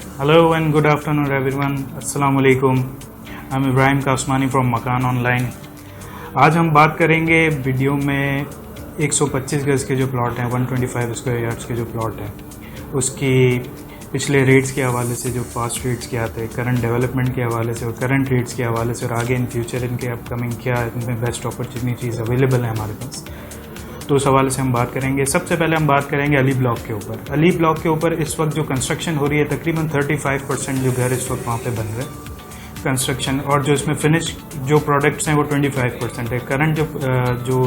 Hello and good afternoon everyone. Assalamu alaikum. I'm Ibrahim Kasmani from Makan Online. आज हम बात करेंगे video में 125 गज के जो प्लॉट हैं, 125 स्क्वायर यार्ड्स के जो प्लॉट हैं, उसकी पिछले रेट्स के हवाले से, जो पास्ट रेट्स क्या थे, करंट डेवलपमेंट के हवाले से और करंट रेट्स के हवाले से, और आगे इन फ्यूचर इनके अपकमिंग क्या इनमें बेस्ट अपॉर्चुनिटीज़ अवेलेबल हैं हमारे पास, तो उस हवाले से हम बात करेंगे। सबसे पहले हम बात करेंगे अली ब्लॉक के ऊपर। अली ब्लॉक के ऊपर इस वक्त जो कंस्ट्रक्शन हो रही है, तकरीबन 35% जो घर इस वक्त वहाँ पे बन रहे हैं कंस्ट्रक्शन, और जो इसमें फिनिश जो प्रोडक्ट्स हैं वो 25% है। करंट जो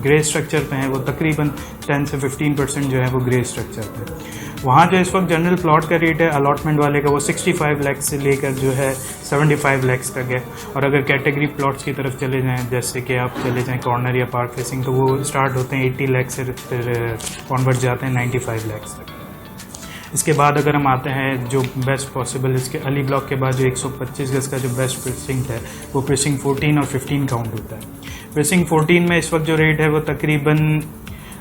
ग्रे स्ट्रक्चर पे हैं वो तकरीबन 10 से 15% जो है वो ग्रे स्ट्रक्चर पे है। वहाँ जो इस वक्त जनरल प्लॉट का रेट है अलॉटमेंट वाले का, वो 65 लाख से लेकर जो है 75 लाख तक है। और अगर कैटेगरी प्लॉट्स की तरफ चले जाएं, जैसे कि आप चले जाएं कॉर्नर या पार्क फेसिंग, तो वो स्टार्ट होते हैं 80 लाख से, फिर कॉन्वर्ट जाते हैं 95 लाख तक। इसके बाद अगर हम आते हैं जो बेस्ट पॉसिबल, इसके अली ब्लॉक के बाद जो 125 गज का जो बेस्ट प्रीसिंक्ट है वो प्रीसिंक्ट 14 और 15 काउंट होता है। प्रीसिंक्ट 14 में इस वक्त जो रेट है वो तकरीबन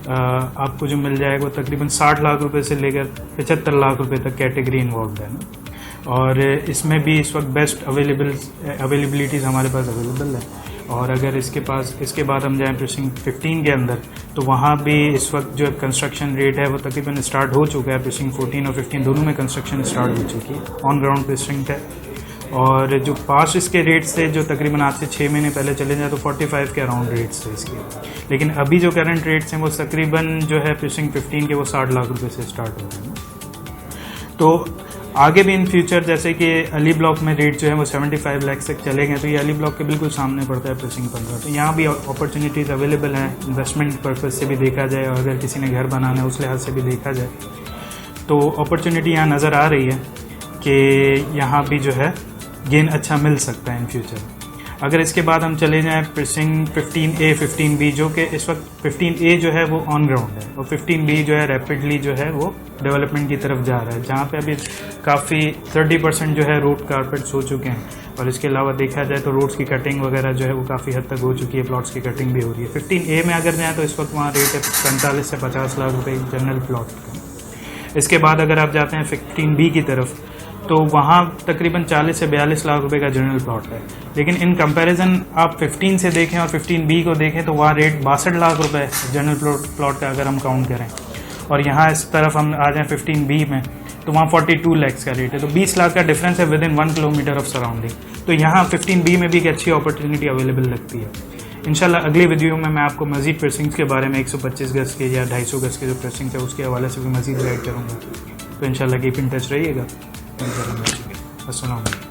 आपको जो मिल जाएगा वो तकरीबन 60 लाख रुपए से लेकर 75 लाख रुपए तक कैटेगरी इन्वॉल्व है ना। और इसमें भी इस वक्त बेस्ट अवेलेबिलिटीज़ हमारे पास अवेलेबल है। और अगर इसके बाद हम जाएँ प्रीसिंक्ट 15 के अंदर, तो वहाँ भी इस वक्त जो कंस्ट्रक्शन रेट है वो तकरीबन स्टार्ट हो चुका है। प्रीसिंक्ट 14 और 15 दोनों में कंस्ट्रक्शन स्टार्ट हो चुकी है, ऑन ग्राउंड प्रीसिंक्ट है। और जो पास इसके रेट्स थे, जो तकरीबन आज से 6 महीने पहले चले जाए तो 45 के अराउंड रेट्स थे इसके, लेकिन अभी जो करंट रेट्स हैं वो तकरीबन जो है प्रीसिंक्ट 15 के वो 60 लाख रुपए से स्टार्ट हो रहे हैं। तो आगे भी इन फ्यूचर जैसे कि अली ब्लॉक में रेट जो है वो 75 लाख तक चले गए, तो ये अली ब्लॉक के बिल्कुल सामने पड़ता है प्रीसिंक्ट 15। तो यहाँ भी अपॉर्चुनिटीज़ अवेलेबल हैं, इन्वेस्टमेंट पर्पज़ से भी देखा जाए और अगर किसी ने घर बनाना है उस लिहाज से भी देखा जाए, तो अपॉर्चुनिटी यहाँ नज़र आ रही है कि यहाँ भी जो है गेन अच्छा मिल सकता है इन फ्यूचर। अगर इसके बाद हम चले जाएँ प्रीसिंक्ट 15A 15B, जो कि इस वक्त 15A जो है वो ऑन ग्राउंड है और 15B जो है रैपिडली जो है वो डेवलपमेंट की तरफ जा रहा है, जहाँ पे अभी काफ़ी 30% जो है रोड कारपेट्स हो चुके हैं। और इसके अलावा देखा जाए तो रोड्स की कटिंग वगैरह जो है वो काफ़ी हद तक हो चुकी है, प्लॉट्स की कटिंग भी हो रही है। 15A में अगर जाएँ तो इस वक्त वहाँ रेट है 45 से 50 लाख रुपये जनरल प्लॉट का। इसके बाद अगर आप जाते हैं 15B की तरफ, तो वहाँ तकरीबन 40 से 42 लाख रुपए का जनरल प्लॉट है। लेकिन इन कंपैरिजन आप 15 से देखें और 15B को देखें तो वहाँ रेट 62 लाख रुपए जनरल प्लॉट का अगर हम काउंट करें, और यहाँ इस तरफ हम आ जाएं 15B में तो वहाँ 42 लाख का रेट है। तो 20 लाख का डिफरेंस है with in 1 kilometre of surrounding. तो यहाँ 15B में भी एक अच्छी अपॉर्चुनिटी अवेलेबल लगती है। इंशाल्लाह अगली वीडियो में मैं आपको मजीद प्रीसिंक्ट के बारे में 125 गज के या 250 गज के जो प्रीसिंक्ट है उसके हवाले से भी मजीद गाइड करूँगा। तो इंशाल्लाह कीप इन टच रहिएगा। अस्सलाम वालेकुम।